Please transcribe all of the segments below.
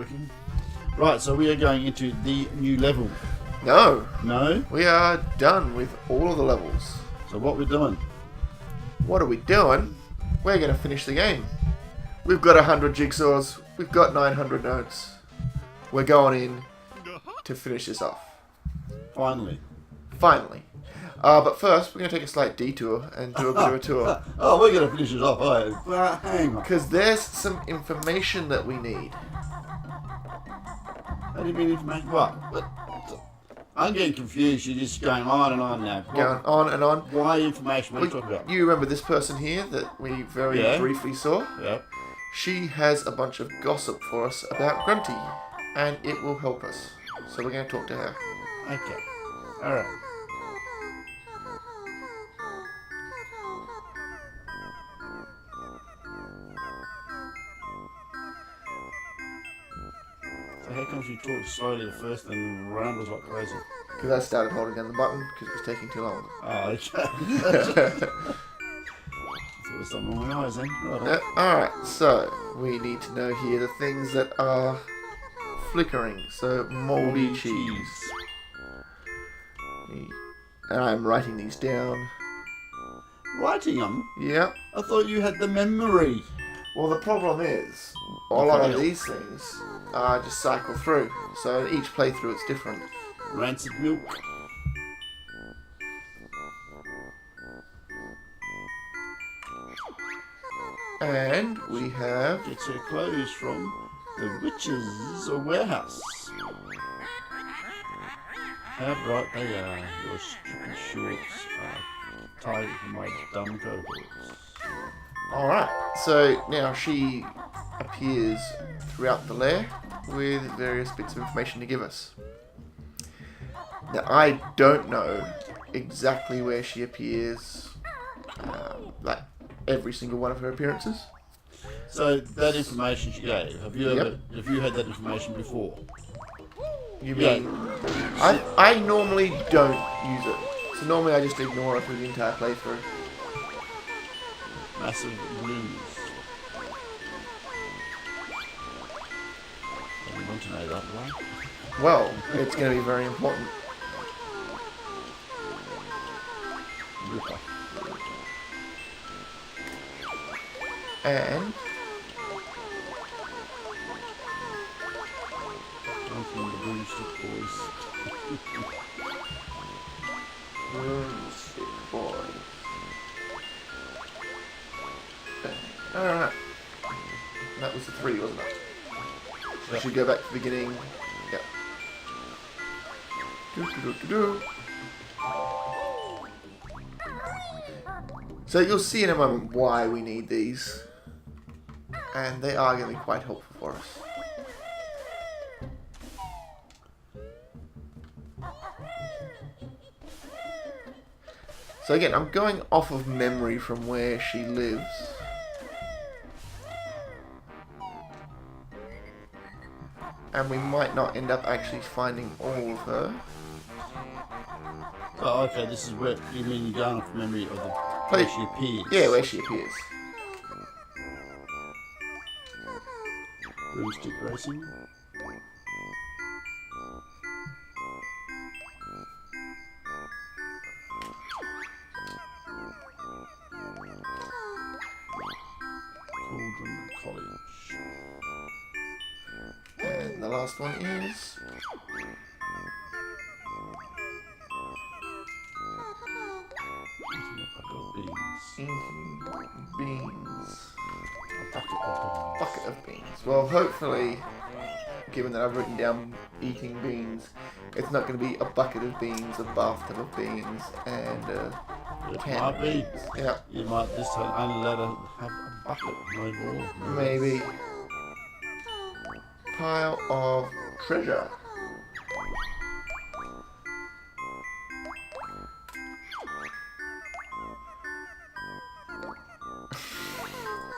working. Right, so we are going into the new level. No. No? We are done with all of the levels. So what we're doing? What are we doing? We're going to finish the game. We've got 100 jigsaws. We've got 900 notes. We're going in to finish this off. Finally. Finally. But first, we're going to take a slight detour and do a bit of a tour. Oh, we're going to finish it off. Well, hang on. Because there's some information that we need. How do you mean information? What? I'm getting confused. You're just going on and on now. Going on and on. Why information? What are you talking about? You remember this person here that we very briefly saw? Yeah. She has a bunch of gossip for us about Grunty, and it will help us. So we're going to talk to her. Okay. All right. So how come she talks slowly at first and rambles like crazy? Because I started holding down the button because it was taking too long. Oh, okay. I thought there was something wrong with my eyes then. Right. Alright, so we need to know here the things that are flickering. So, moldy cheese. And I'm writing these down. Writing them? Yep. I thought you had the memory. Well, the problem is, a lot of these things just cycle through. So in each playthrough it's different. Rancid milk. And we have... Gets her clothes from the witch's warehouse. How bright they are. Your stupid shorts are tied for my dumb cohorts. Alright, so now she appears throughout the lair with various bits of information to give us. Now, I don't know exactly where she appears, like every single one of her appearances. So that information she gave, have you had that information before? You mean, I normally don't use it. So normally I just ignore it through the entire playthrough. Massive blues. I want to know that one. Well, it's going to be very important. Ripper. And I'm from the broomstick boys. broomstick boy. Alright. That was the 3, wasn't it? Yep. Should go back to the beginning. Yep. So you'll see in a moment why we need these. And they are going to be quite helpful for us. So again, I'm going off of memory from where she lives. And we might not end up actually finding all of her. Oh, okay, this is where, you mean you're going off memory of the where she appears? Yeah, where she appears. Broomstick racing. Cauldron College. And the last one is... beans. A Bucket of beans. Well, hopefully, given that I've written down eating beans, it's not going to be a bucket of beans, a bathtub of beans, and a can of beans. Yeah. You might this time only let her have a bucket, no more. Maybe. Pile of treasure.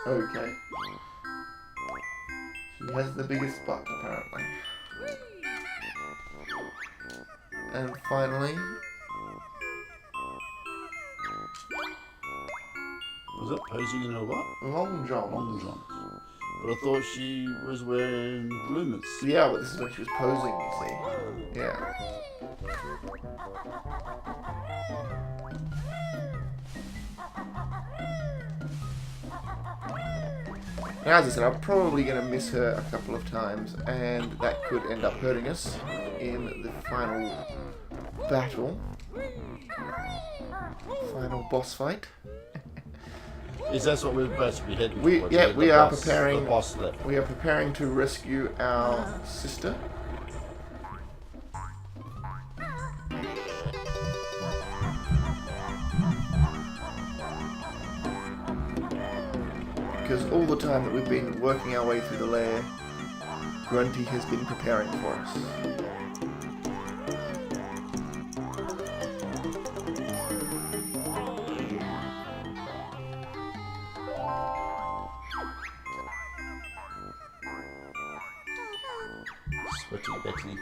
Okay. She has the biggest butt, apparently. And finally... Was that posing in a what? Long johns. Long johns. But I thought she was wearing bloomers. Yeah, but this is when she was posing, you see. Yeah. Now, as I said, I'm probably going to miss her a couple of times, and that could end up hurting us in the final battle. Final boss fight. Is that what we're basically heading We towards? yeah, The we are boss- preparing. The boss level. We are preparing to rescue our sister. Because all the time that we've been working our way through the lair, Grunty has been preparing for us. Sweaty Betty.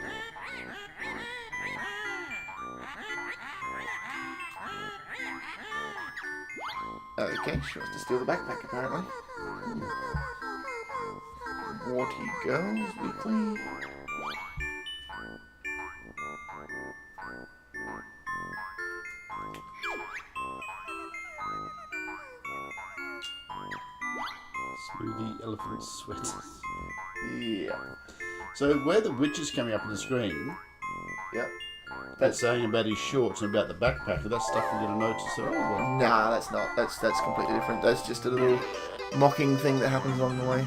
Okay, she wants to steal the backpack apparently. Naughty Girls Weekly. Smoothie elephant sweaters. Yeah. So where the witch is coming up on the screen, Yep. that's saying about his shorts and about the backpack. That's stuff we're going to notice. So, Nah, that's not. That's completely different. That's just a little mocking thing that happens along the way.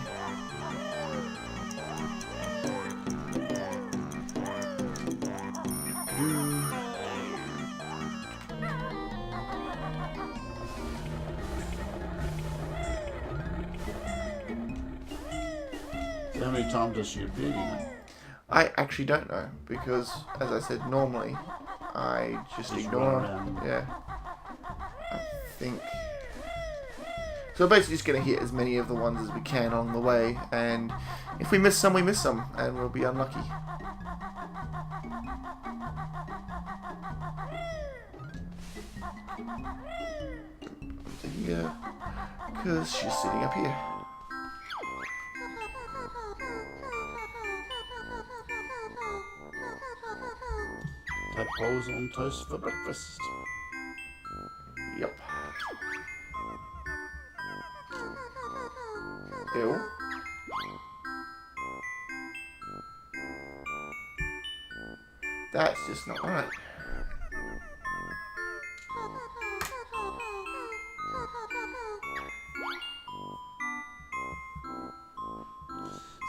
how many times does she appear? You know? I actually don't know because, as I said, normally I just ignore. run around. Yeah. I think. So we're basically just going to hit as many of the ones as we can along the way, and if we miss some, we miss some, and we'll be unlucky. Yeah, because she's sitting up here. Tadpoles on toast for breakfast. Yep. Ew. That's just not right.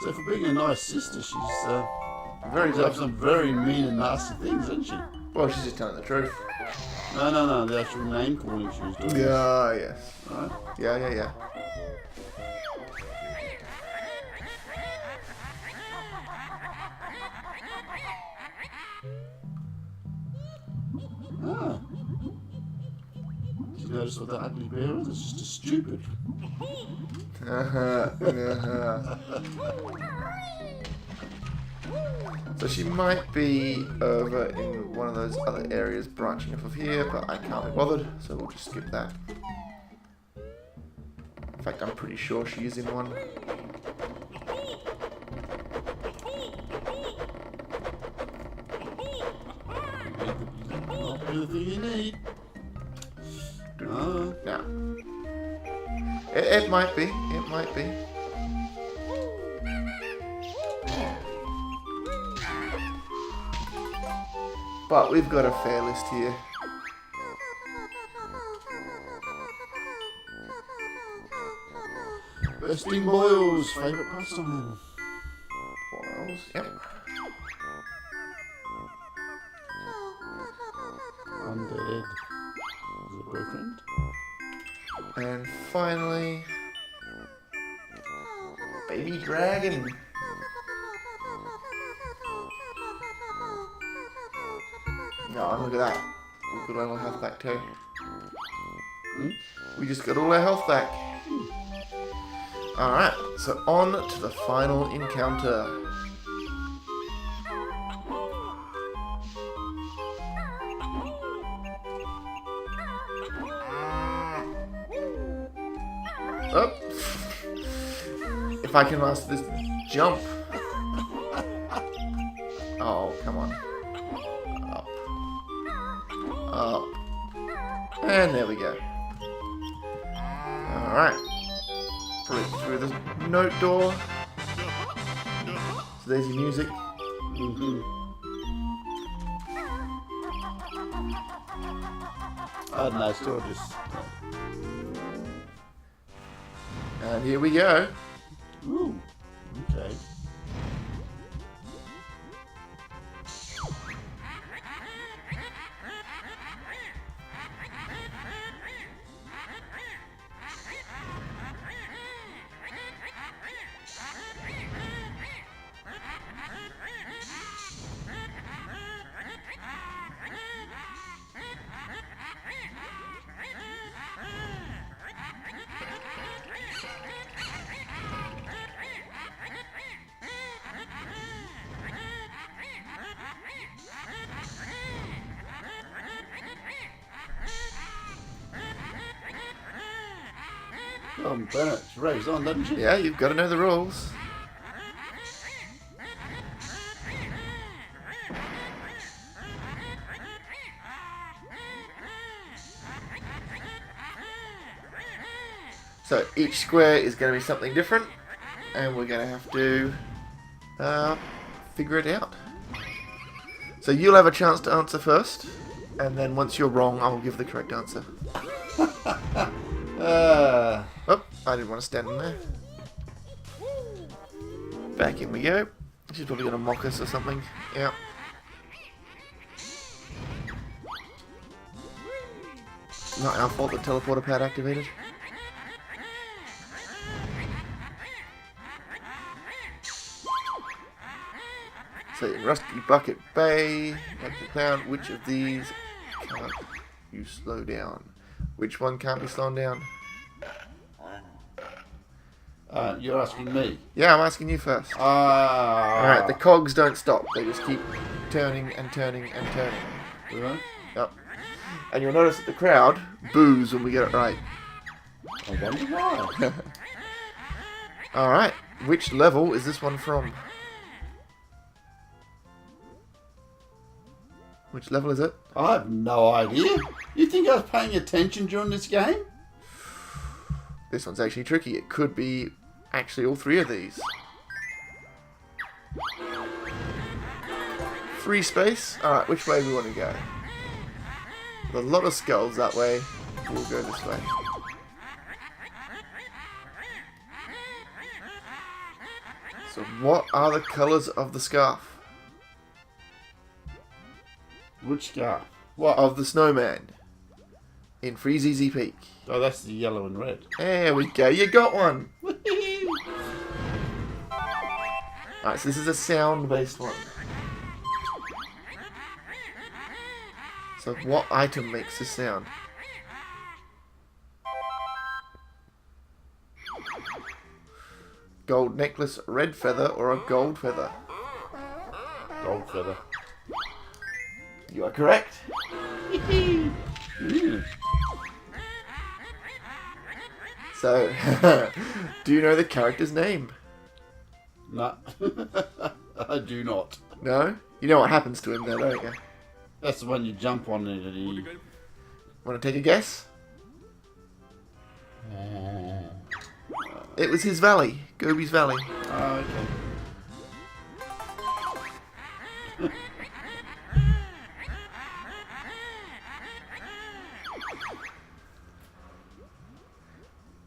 So for being a nice sister, she's Very does have good. some very mean and nasty things, isn't she? Well, she's just telling the truth. No, the actual name calling she was doing. Yeah, yes. Right? Yeah. Ah. Did you notice what that ugly bear is? It's just a stupid. So she might be over in one of those other areas branching off of here, but I can't be bothered, so we'll just skip that. In fact, I'm pretty sure she is in one. Everything you need. Ah. No. It might be. It might be. But we've got a fair list here. Bursting boils, favourite pastime. Boils. Yep. Undead. Is it boyfriend? And finally, baby dragon. No, look at that. We've got all our health back too. We just got all our health back. Alright, so on to the final encounter. If I can master this jump. Oh, come on. Up. Up. And there we go. Alright. Through the note door. So there's your music. I don't know, still just... And here we go. Ooh, okay. Bennett, raise on, doesn't she? Yeah, you've got to know the rules. So each square is going to be something different, and we're going to have to figure it out. So you'll have a chance to answer first, and then once you're wrong, I'll give the correct answer. Oh, I didn't want to stand in there. Back in we go. She's probably going to mock us or something. Yeah. Not our fault the teleporter pad activated. So in Rusty Bucket Bay, like the clown, which of these can't you slow down? Which one can't be slowed down? You're asking me? Yeah, I'm asking you first. Alright, the cogs don't stop. They just keep turning and turning and turning. Right. Yep. And you'll notice that the crowd boos when we get it right. I wonder why. Alright, which level is this one from? Which level is it? I have no idea. You think I was paying attention during this game? This one's actually tricky. It could be actually all three of these. Free space. Alright, which way do we want to go? There's a lot of skulls that way. We'll go this way. So what are the colours of the scarf? Which scarf? What? Of the snowman. In Freeze Easy Peak. Oh, that's the yellow and red. There we go. You got one. Alright, so this is a sound-based one. So what item makes this sound? Gold necklace, red feather, or a gold feather? Gold feather. You are correct. So, do you know the character's name? No, I do not. No? You know what happens to him though, don't you? That's the one you jump on and he... Want to take a guess? It was his valley, Gobi's Valley. Oh, okay.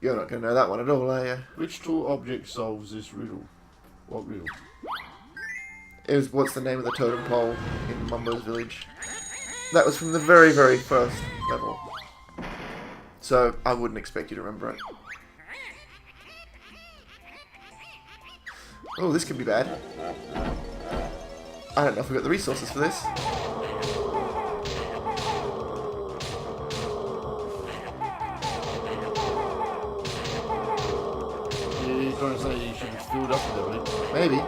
You're not going to know that one at all, are you? Which tool object solves this riddle? What riddle? It was what's the name of the totem pole in Mumbo's village. That was from the very, very first level. So I wouldn't expect you to remember it. Oh, this could be bad. I don't know if we've got the resources for this. You're trying to say you should have filled up with everything? Maybe.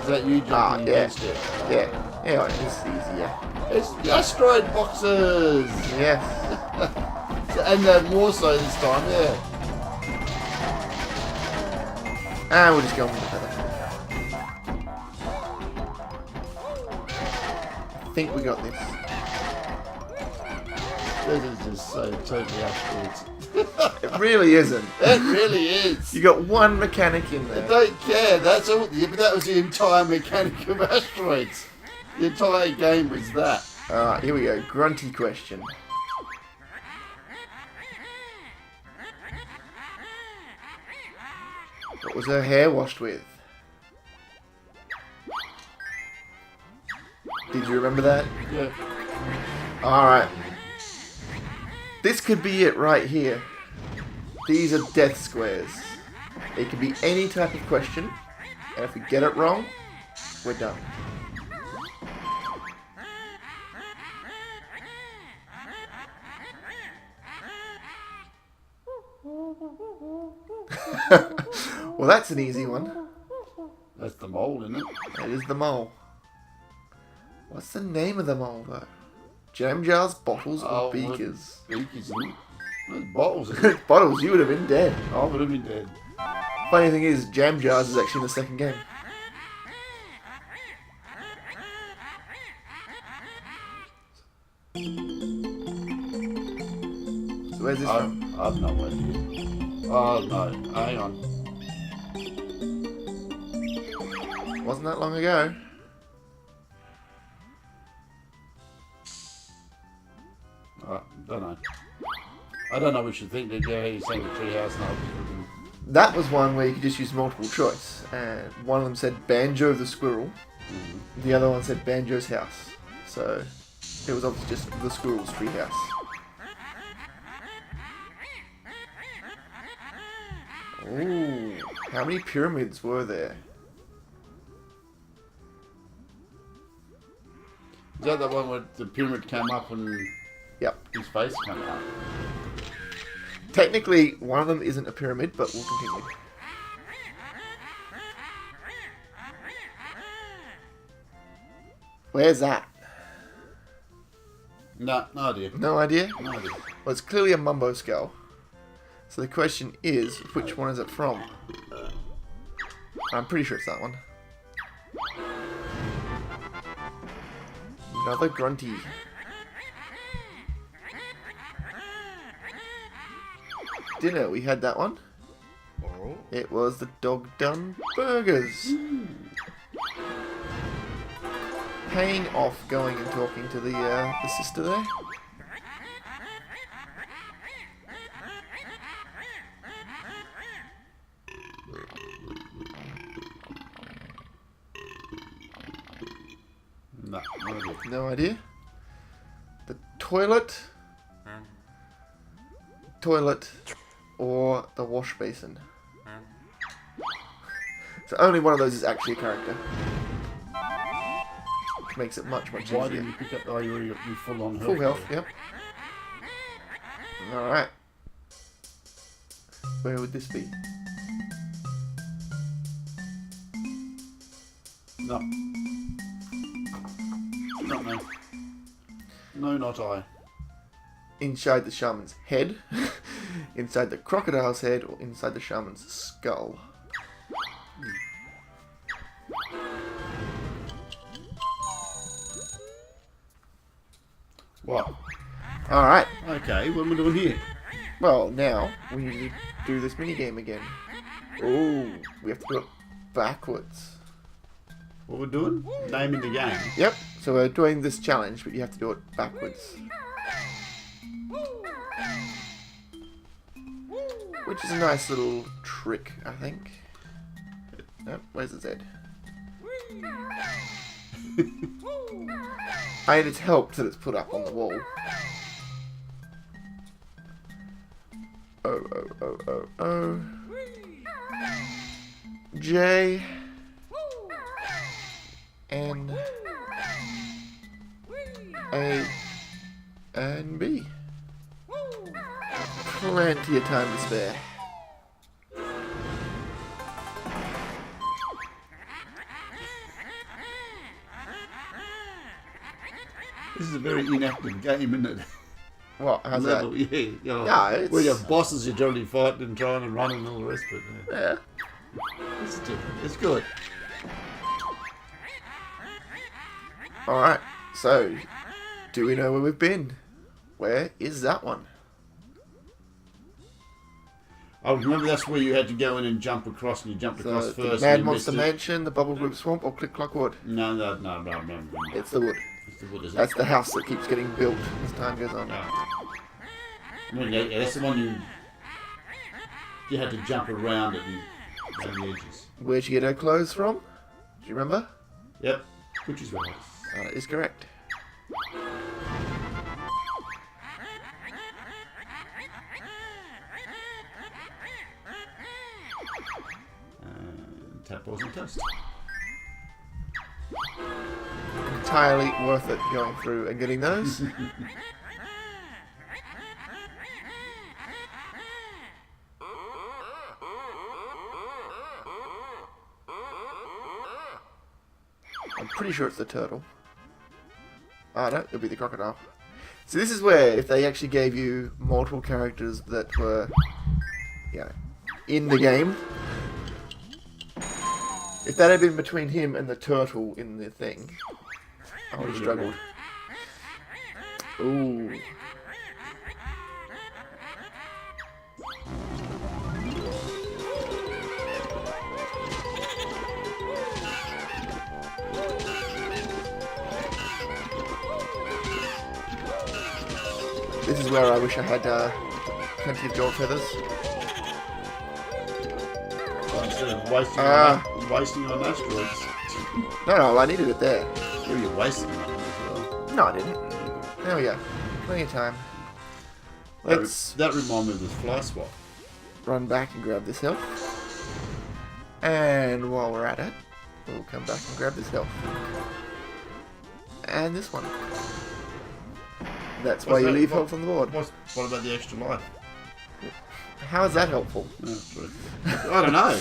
Is that you jumping yeah. against it? Yeah. Yeah, it's easier. It's the asteroid boxes! Yes. And more so this time, yeah. And we'll just go on with the feather. I think we got this. This is just so totally asteroids. It really isn't. It really is. You got one mechanic in I there. don't care. That's all. Yeah, but that was the entire mechanic of asteroids. The entire game was that. Alright, here we go. Grunty question. What was her hair washed with? Did you remember that? Yeah. Alright. This could be it right here. These are death squares. It can be any type of question, and if we get it wrong, we're done. Well, that's an easy one. That's the mole, isn't it? That is the mole. What's the name of the mole, though? Jam jars, bottles, or beakers? Beakers, isn't it? Those bottles, isn't it? Bottles, you would have been dead. I would have been dead. Funny thing is, jam jars is actually in the second game. So where's this from? I've no idea. Oh, no. Hang on. Wasn't that long ago. Don't know. I don't know what you think. Did you saying the treehouse? No. That was one where you could just use multiple choice. And one of them said Banjo the Squirrel. Mm-hmm. The other one said Banjo's house. So it was obviously just the squirrel's treehouse. Ooh, how many pyramids were there? Is that the one where the pyramid came up and Yep. his face came out? Technically, one of them isn't a pyramid, but we'll continue. Where's that? No idea. No idea? No idea. Well, it's clearly a mumbo skull. So the question is, which one is it from? I'm pretty sure it's that one. Another grunty. Dinner, we had that one. Oh. It was the dog done burgers. Paying off going and talking to the sister there. No idea. No idea. The toilet. Toilet. Or the wash basin. So only one of those is actually a character. Which makes it much Why easier. didn't you pick up? Oh, you full on health. Full health, yep. Alright. Where would this be? No. Not me. No, not I. Inside the shaman's head, inside the crocodile's head, or inside the shaman's skull. What? Alright, Okay, what am I doing here? well now we need to do this minigame again. Oh, we have to do it backwards. What we're doing? Naming the game. Yep, so we're doing this challenge, but you have to do it backwards. Which is a nice little trick, I think. Oh, where's the Z? And it's helped that it's put up on the wall. Oh. J. N. A. And B. Plenty of time to spare. This is a very inactive game, isn't it? What? How's Level, that? yeah. You know, No, it's... where you have bosses you're generally fighting and trying and running and all the rest of it. Yeah. It's different. It's good. Alright, so, do we know where we've been? Where is that one? I remember that's where you had to go in and jump across, and you jumped across So, first. the Mad and you Monster missed it. Mansion, the Bubble Group Swamp, or Click Clock Wood? No, remember. It's the wood. It's the wood, isn't That's it? the house that keeps getting built as time goes on. No. Yeah, that's the one you had to jump around it and around the edges. Where'd you get her clothes from? Do you remember? Yep, which is right. That is correct. Tap balls and toast. Entirely worth it going through and getting those. I'm pretty sure it's the turtle. Oh no, it'll be the crocodile. So this is where, if they actually gave you multiple characters that were, you know, in the game, if that had been between him and the turtle in the thing, I would have struggled. Ooh. This is where I wish I had plenty of gold feathers. Instead of wasting on asteroids. No, I needed it there. Yeah, you're wasting on them as well. No, I didn't. There we go. Plenty of time. Let's That reminded me of this fly swap. run back and grab this health. And while we're at it, we'll come back and grab this health. And this one. That's why you leave health on the board. What about the extra life? How is that helpful? Oh, true. I don't know.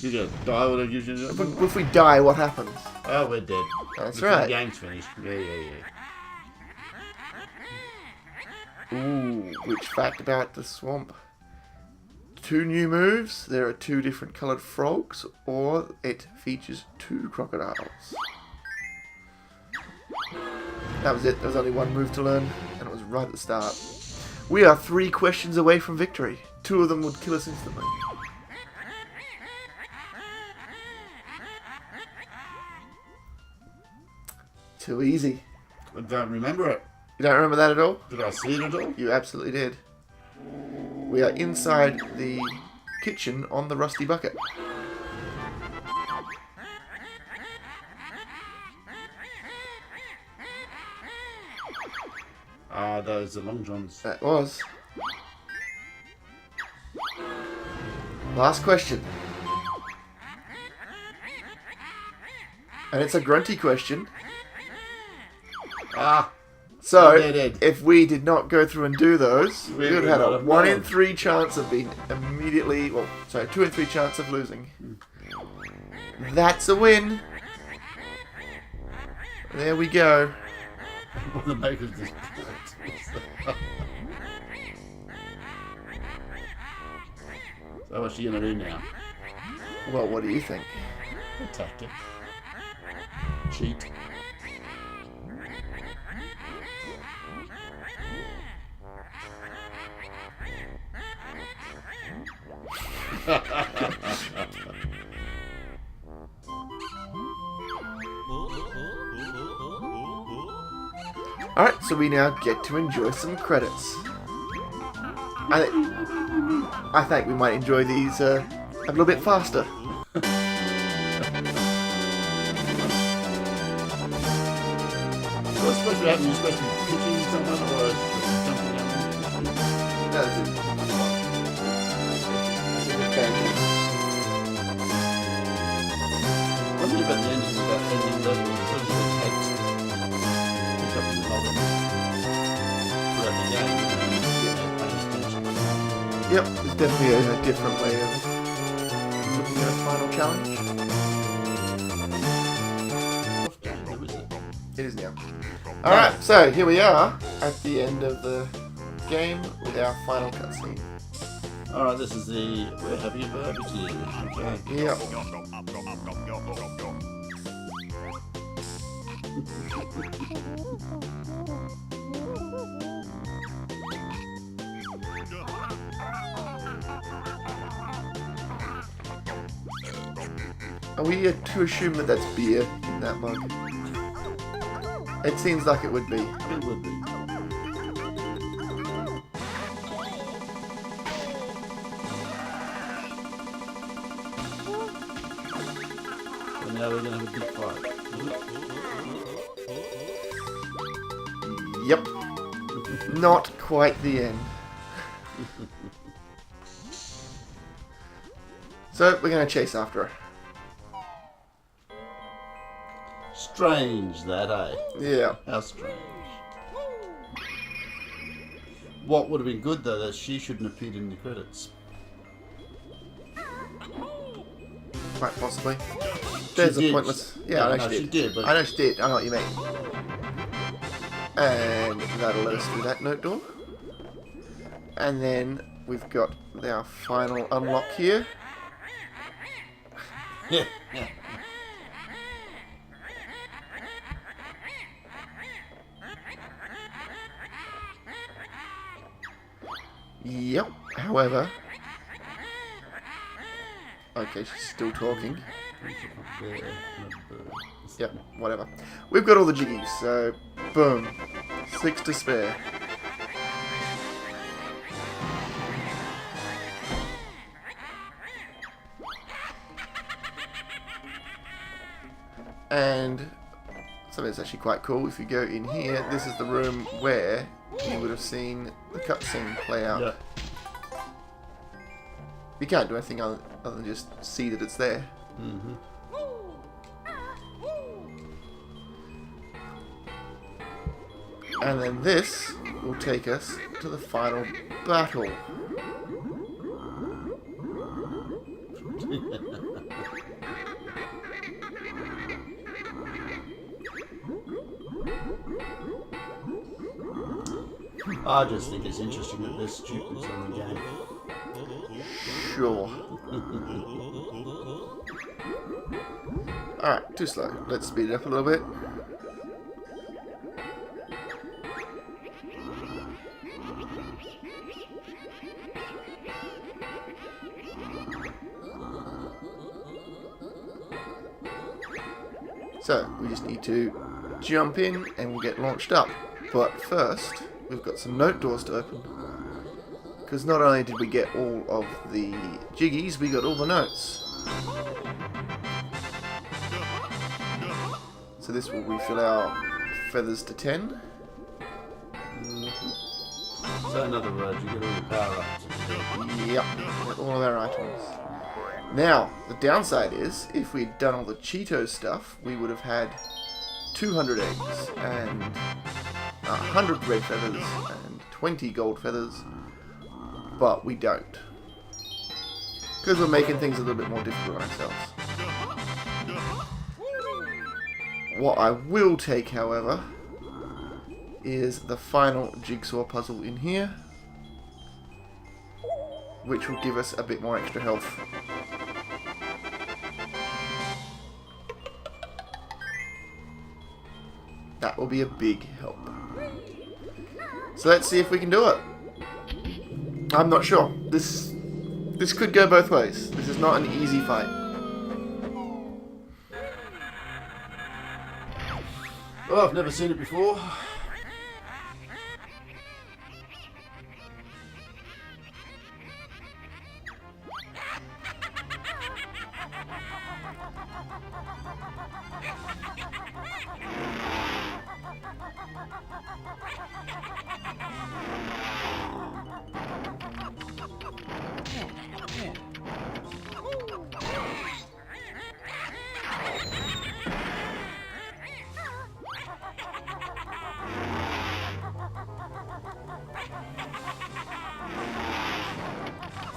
You just die when it gives you. If we die, what happens? Oh, we're dead. That's Before right. The game's finished. Yeah. Ooh, which fact about the swamp? 2 new moves, there are 2 different coloured frogs, or it features 2 crocodiles. That was it, there was only 1 move to learn, and it was right at the start. We are 3 questions away from victory. 2 of them would kill us instantly. Too easy. I don't remember it. You don't remember that at all? Did I see it at all? You absolutely did. We are inside the kitchen on the rusty bucket. Ah, those are long johns. That was. Last question. And it's a grunty question. Ah, So, dead. if we did not go through and do those, we would have had a not 1 in known. 3 chance of being immediately, well, sorry, 2 in 3 chance of losing. That's a win. There we go. What the make of this? So what's she gonna do now? Well, what do you think? Attack it. Cheat. Alright, so we now get to enjoy some credits. I think we might enjoy these a little bit faster. What's supposed to happen? You're supposed to be pitching someone or jumping down? No, this is Banjo. One thing about the engine is about ending level, it's sort of takes pick up the novel throughout the game. Paying attention. Yep, there's definitely a different way of looking at a final challenge. Off game, though, is it? It is now. Alright, so here we are at the end of the game with our final cutscene. Alright, this is the Where Have You Barbecued? Okay. Yep. Are we to assume that that's beer in that mug? It seems like it would be. It would be. And now we're going to have a big fight. Yep. Not quite the end. So we're going to chase after her. Strange that, eh? Yeah. How strange. What would have been good though, that she shouldn't have appeared in the credits. Quite possibly. There's a pointless. Yeah, I know she did. But I know she did. I know what you mean. And that'll let us through that note door. And then we've got our final unlock here. yeah. Yep. However. Okay, she's still talking. Yep, whatever. We've got all the jiggies, so boom. 6 to spare. And something that's actually quite cool, if you go in here, this is the room where you would have seen the cutscene play out. Yep. You can't do anything other than just see that it's there. Mm-hmm. And then this will take us to the final battle. I just think it's interesting that there's stupids on the game. Sure. Alright, too slow. Let's speed it up a little bit. So, we just need to jump in and we'll get launched up. But first, we've got some note doors to open. Because not only did we get all of the jiggies, we got all the notes. So this will refill our feathers to 10. So in other words, you get all your power ups. Yep, get all of our items. Now, the downside is, if we'd done all the Cheetos stuff, we would have had 200 eggs, and 100 red feathers, and 20 gold feathers. But we don't. Because we're making things a little bit more difficult on ourselves. What I will take, however, is the final jigsaw puzzle in here, which will give us a bit more extra health. That will be a big help. So let's see if we can do it. I'm not sure. This could go both ways. This is not an easy fight. Oh, I've never seen it before.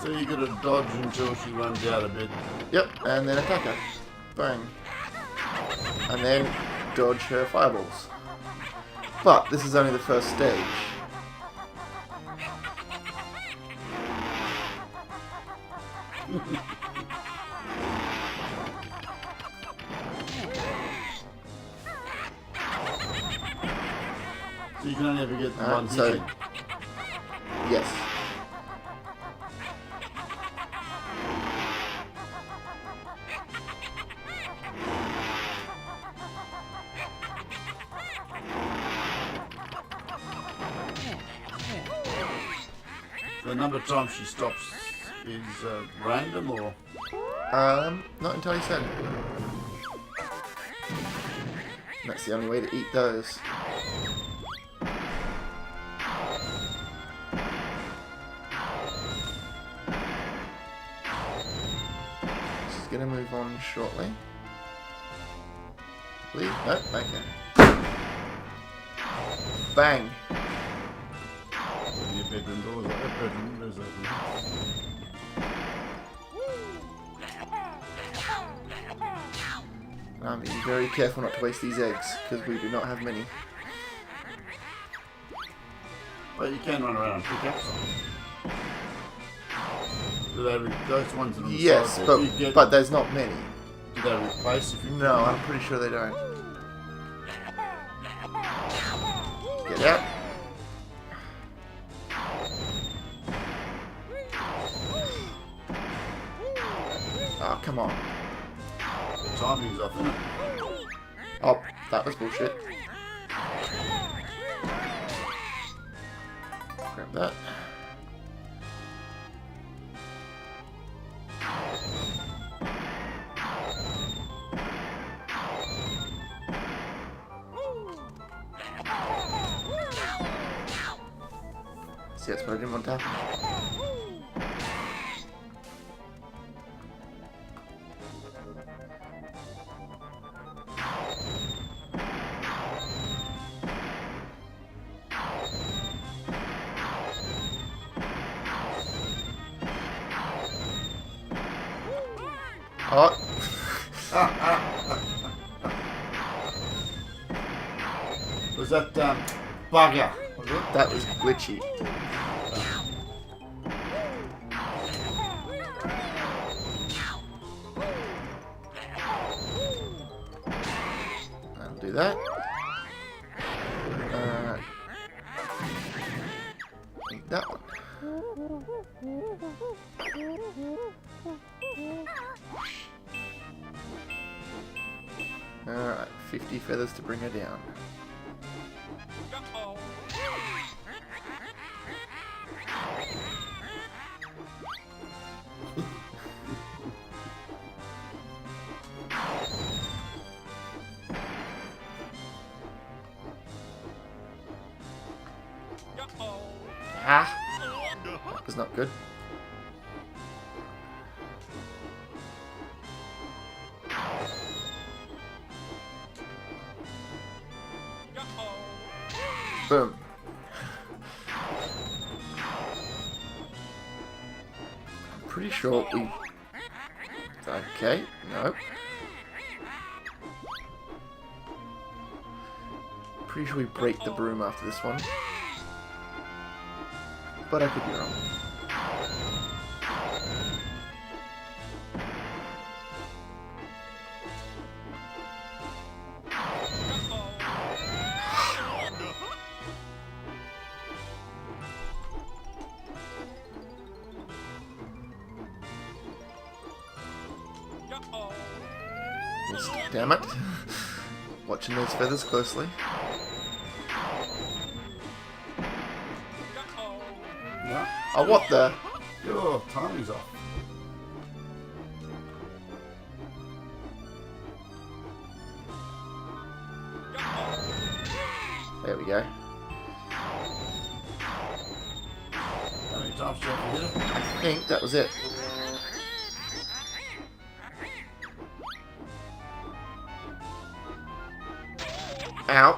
So you gotta dodge until she runs out a bit. Yep, and then attack her. Bang. And then dodge her fireballs. But this is only the first stage. So you can only ever get one So, hitting. yes. The number of times she stops is random, or Not entirely certain. That's the only way to eat those. She's gonna move on shortly. Please? No? Okay. Bang! your bedroom doors, bedroom windows open. I'm being very careful not to waste these eggs, because we do not have many. But you can run around and pick up some. Do those ones on the Yes, side there, but there's not many. do they replace if you No, I'm pretty sure they don't. Get out. Oh, come on. The timing's off, isn't it? Oh, that was bullshit. Grab that. See, that's what I didn't want to happen. Oh. Was that bugger? Was it? That was glitchy. I'll do that. Eat that one. Alright, 50 feathers to bring her down. Ah! That was not good. Boom. I'm pretty sure we... Okay, no. Pretty sure we break the broom after this one. But I could be wrong. Damn it. Watching those feathers closely. No. Oh, what the? Your timing's off. There we go. How many times do you have to hit it? I think that was it. Ow.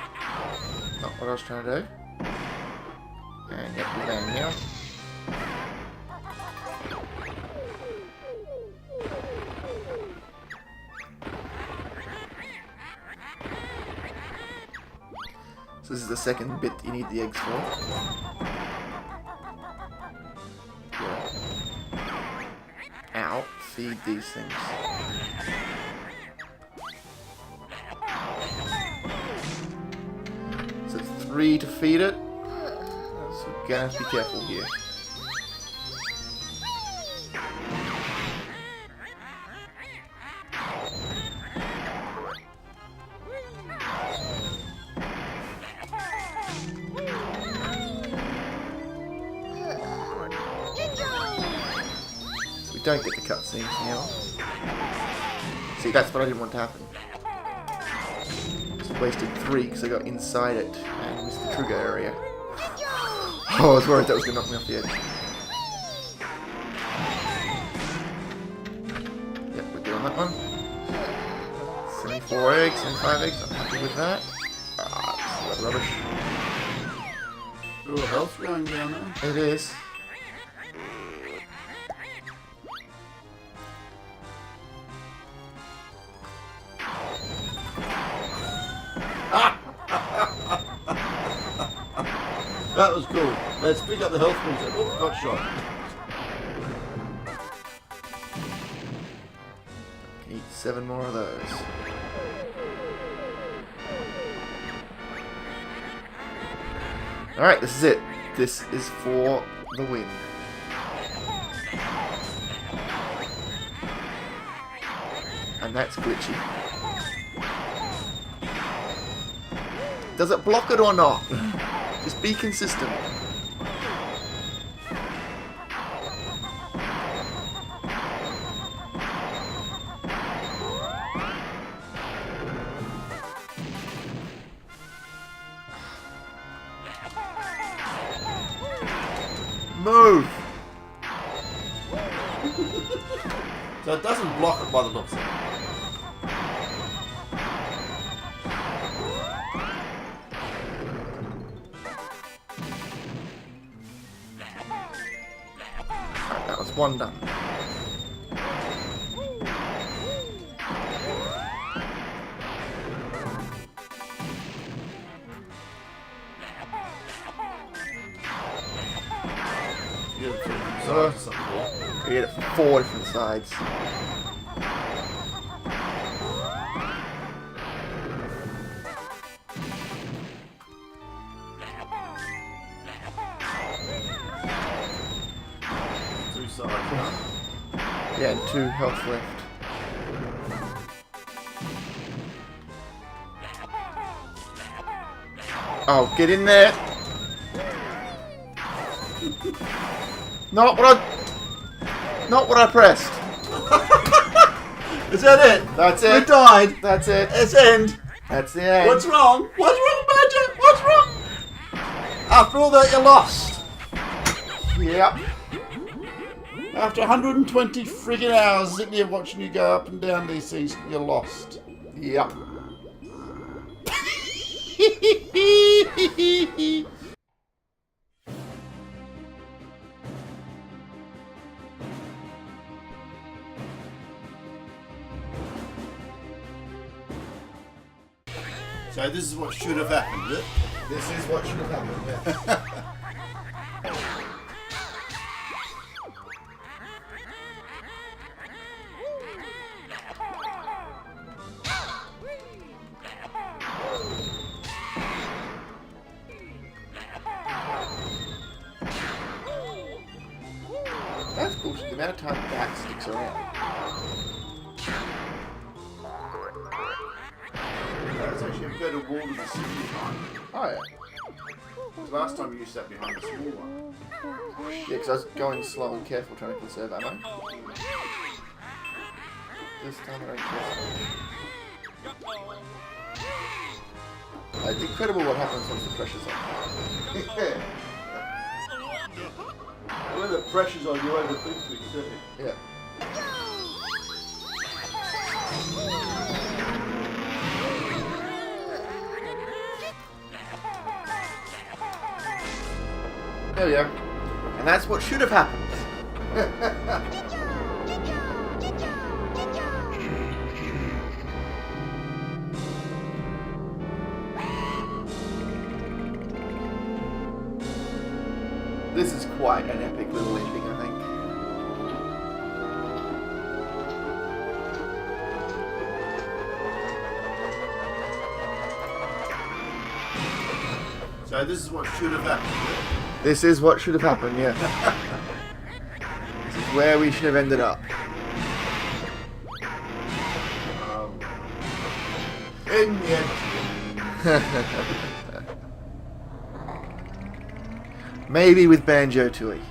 Not what I was trying to do. And get you down now. So this is the second bit you need the eggs for. Yeah. Ow. Feed these things. So 3 to feed it. So we're gonna have to be careful here. Don't get the cutscenes now. See, that's what I didn't want to happen. Just wasted 3 because I got inside it and missed the trigger area. Oh, I was worried that was going to knock me off the edge. Yep, we're good on that one. 74 eggs, 75 eggs, I'm happy with that. Ah, this is rubbish. Oh, health's going down there. It is. That was cool. Let's pick up the health points. Oh, got shot. Eat 7 more of those. Alright, this is it. This is for the win. And that's glitchy. Does it block it or not? Just be consistent. Move! So it doesn't block it by the looks of it. That was one done. You get it from 4 different sides. Yeah, and 2 health left. Oh, get in there! Not what I pressed. Is that it? That's it. We died. That's it. It's end. That's the end. What's wrong? What's wrong, Banjo? What's wrong? After all that, you lost. Yep. After 120 friggin' hours sitting here watching you go up and down these things, you're lost. Yep. So this is what should have happened, is it? This is what should have happened, yeah. That's bullshit. The amount of time that sticks around. It's actually a better wall than the city behind. Oh, yeah. Last time you sat behind a small one. Yeah, because I was going slow and careful trying to conserve ammo. This time I don't care so much. It's incredible what happens once the pressure's on. Yeah. When the pressure's on, you overthink things, don't you? Yeah. There we go. And that's what should have happened. This is quite an epic little ending, I think. So this is what should have happened. This is what should have happened, yeah. This is where we should have ended up. In the end. Maybe with Banjo Kazooie.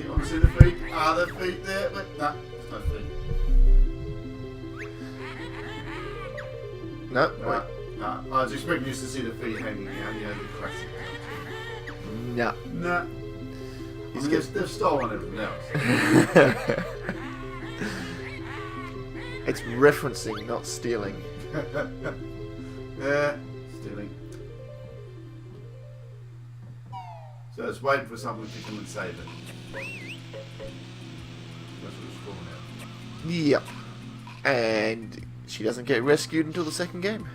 Want to see the feet? Are there feet there? But no, there's no feet. No, No, wait. no. I was expecting you to see the feet hanging out. Yeah, the classic. No. No. They've stolen everything else. It's referencing, not stealing. Yeah, stealing. So it's waiting for someone to come and save it. That's what it's calling out. Yep. And she doesn't get rescued until the second game.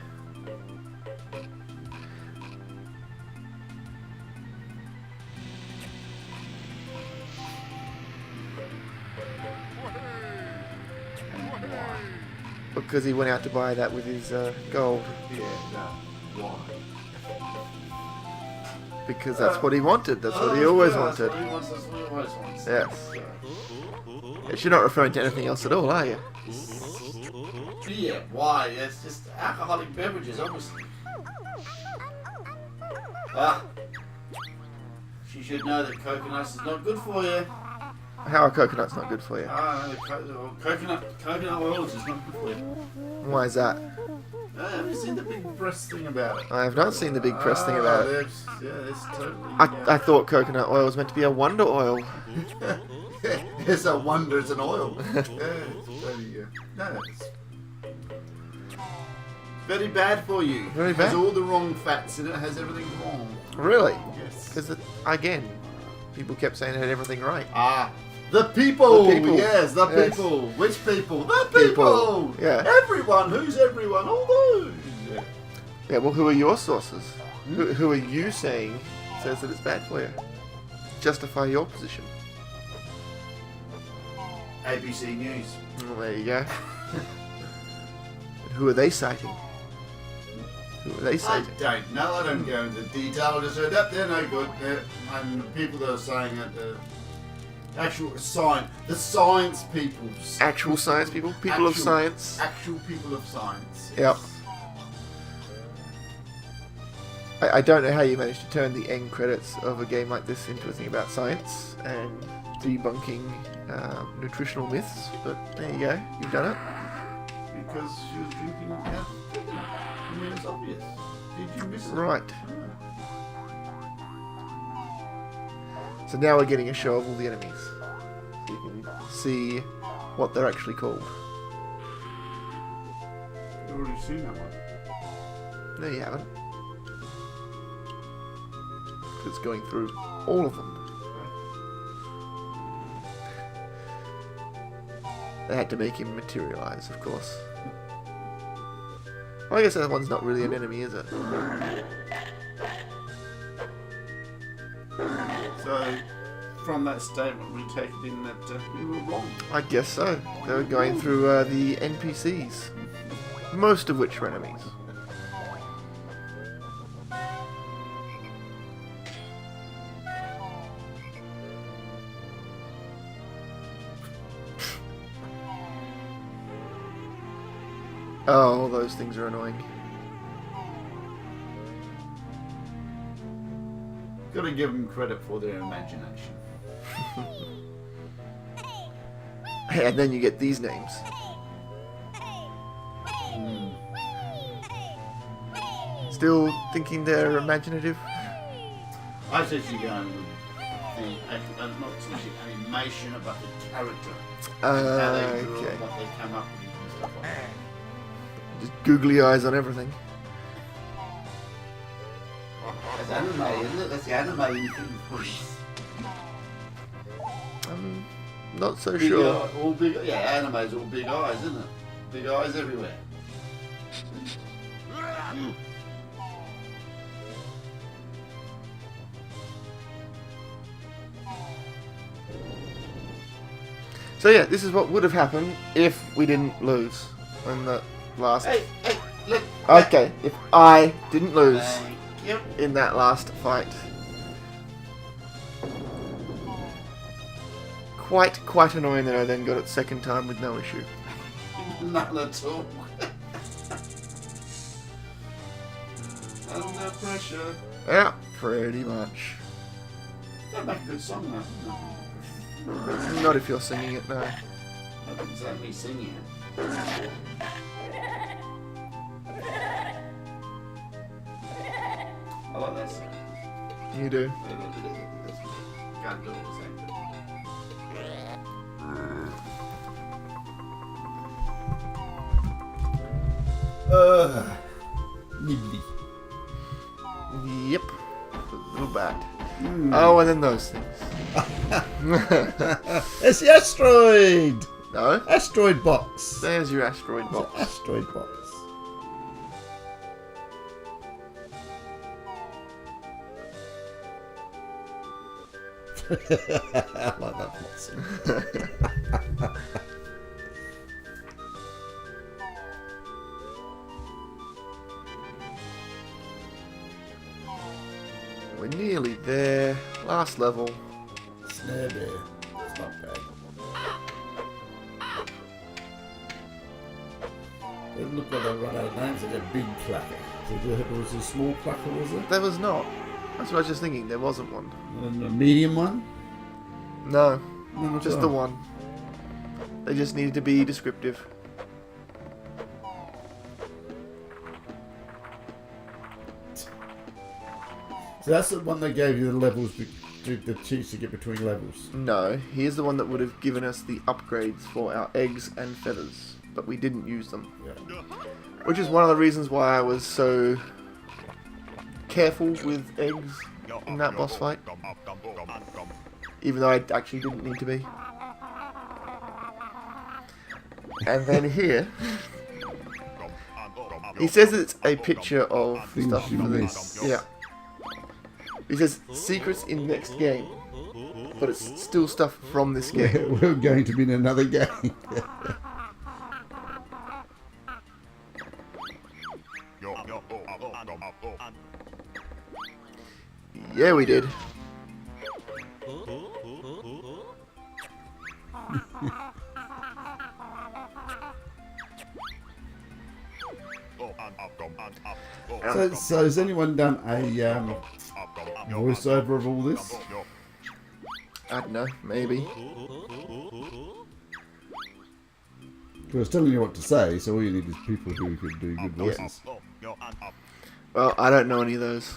Because he went out to buy that with his gold. Yeah, no. Why? Because that's what he wanted. That's what he always wanted. That's what he wants. That's what he always wants. Yes. You're not referring to anything else at all, are you? Yeah, why? It's just alcoholic beverages, obviously. Ah. She should know that coconuts is not good for you. How are coconuts not good for you? Coconut oils is not good for you. Why is that? Have you seen the big press thing about it? I have not seen the big press thing about it. It's totally... I thought coconut oil was meant to be a wonder oil. It's a wonder, it's an oil. Yeah, there you go. No, it's very bad for you. Very It has bad? all the wrong fats in it, has everything wrong. Really? Yes. Because, again, people kept saying it had everything right. Ah, the people. The people. Yes, the Yes. people. Which people? The people. Yeah. Everyone. Who's everyone? All those. Yeah. Yeah, well, who are your sources? Who are you saying says that it's bad for you? Justify your position. ABC News. Well, there you go. And who are they citing? Who are they I citing? don't know. I don't go into detail. I just heard that they're no good. And the people that are saying that the actual science, the science people, Actual science people? People of Actual- science? actual people of science. Yep. I don't know how you managed to turn the end credits of a game like this into a thing about science and debunking nutritional myths, but there you go. You've done it. Because she was drinking out. I mean, it's obvious. Did you miss it? Right. So now we're getting a show of all the enemies. So you can see what they're actually called. You've already seen that one. No, you haven't. It's going through all of them. They had to make him materialize, of course. Well, I guess that one's not really an enemy, is it? So, from that statement, we take it in that we were wrong. I guess so. They were going through the NPCs. Most of which were enemies. Oh, those things are annoying. Gotta give them credit for their imagination. And then you get these names. Still thinking they're imaginative? I said she's going with not so much the animation, but the character. How they drew Okay. and what they came up with and stuff like that. Just googly eyes on everything. That's anime, isn't it? That's the anime thing. I'm not so Big sure. eye, all big, yeah, anime's all big eyes, isn't it? Big eyes everywhere. So yeah, this is what would have happened if we didn't lose in the last. Hey, look. Okay, if I didn't lose Thank you. in that last fight. Quite annoying that I then got it second time with no issue. None at all. Under pressure. Yeah, pretty much. That'd make a good song, though. Not if you're singing it, no. That didn't sound me singing it. I like that song. You do. Can't do it the same. Nibbly. Yep. A little bad. Oh, and then those things. It's the asteroid! No. Asteroid box. There's your asteroid box. Asteroid box. I like that box. We're nearly there. Last level. Snare bear. It's not bad. They look like they run out of names like a big clacker. So there was a small clacker, was it? There was not. That's what I was just thinking. There wasn't one. And a medium one? No. No, Just the one. They just needed to be descriptive. So that's the one that gave you the levels, the cheats to get between levels. No, here's the one that would have given us the upgrades for our eggs and feathers, but we didn't use them. Yeah. Which is one of the reasons why I was so careful with eggs in that boss fight. Even though I actually didn't need to be. And then here, he says it's a picture of Things stuff you for this. miss. Yeah. He says secrets in next game, but it's still stuff from this game. We're going to be in another game. Yeah, we did. So has anyone done a voiceover of all this? I don't know, maybe. I was telling you what to say, so all you need is people who can do good voices. Well, I don't know any of those.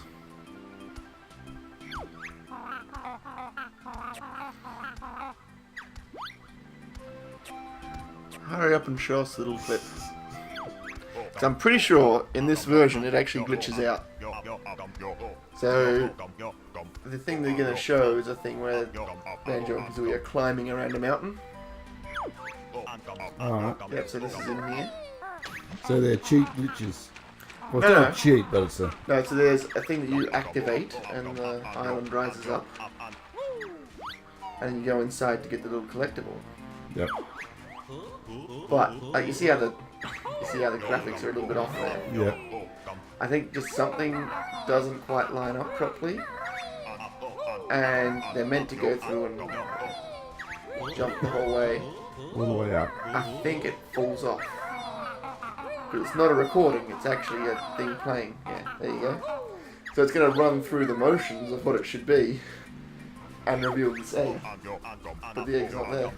Hurry up and show us the little clip. 'Cause I'm pretty sure in this version it actually glitches out. So the thing they're going to show is a thing where Banjo and Kazooie are climbing around a mountain. Alright, Yep, so this is in here. so they're cheat glitches. Well, it's No, not no. a cheat, but it's a... No, so there's a thing that you activate and the island rises up. And you go inside to get the little collectible. Yep. But like you see how the graphics are a little bit off there. Yep. I think just something doesn't quite line up properly, and they're meant to go through and jump the whole way. All the way up. I think it falls off. But it's not a recording, it's actually a thing playing. Yeah, there you go. So it's going to run through the motions of what it should be and reveal this egg. But the egg's not there.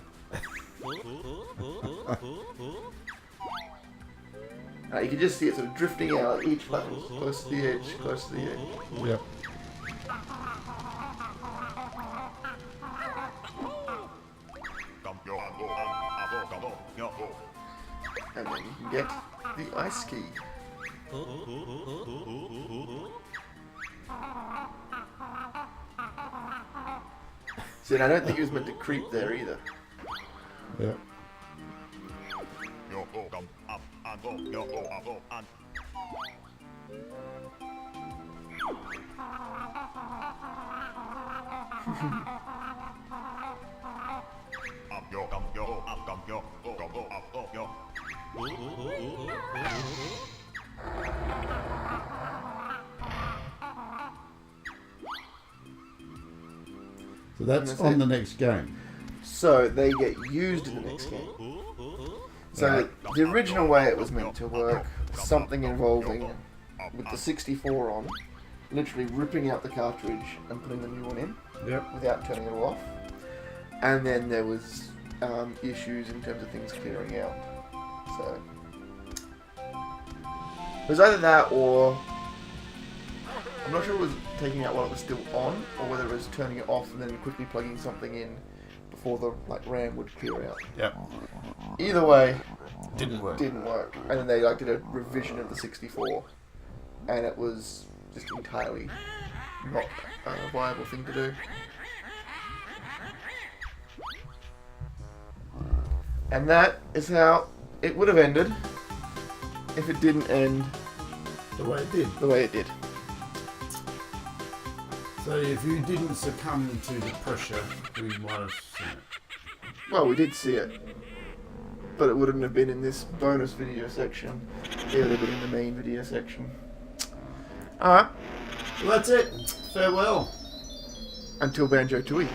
You can just see it sort of drifting out at each level, close to the edge, close to the edge. Yep. and you can get the ice key. See, and I don't think he was meant to creep there either. Yeah. So that's on the next game. So they get used in the next game. So the original way it was meant to work, something involving with the 64 on, literally ripping out the cartridge and putting the new one in Yep. without turning it off. And then there was issues in terms of things clearing out. So it was either that or I'm not sure it was taking out while it was still on, or whether it was turning it off and then quickly plugging something in before the RAM would clear out. Yep. Either way, Didn't work. didn't work. And then they did a revision of the 64, and it was just entirely not a viable thing to do. And that is how it would have ended if it didn't end The way it did. the way it did. So if you didn't succumb to the pressure, we might have seen it. Well, we did see it, but it wouldn't have been in this bonus video section. It would have been in the main video section. Alright, Well, that's it. Farewell. until Banjo Kazooie.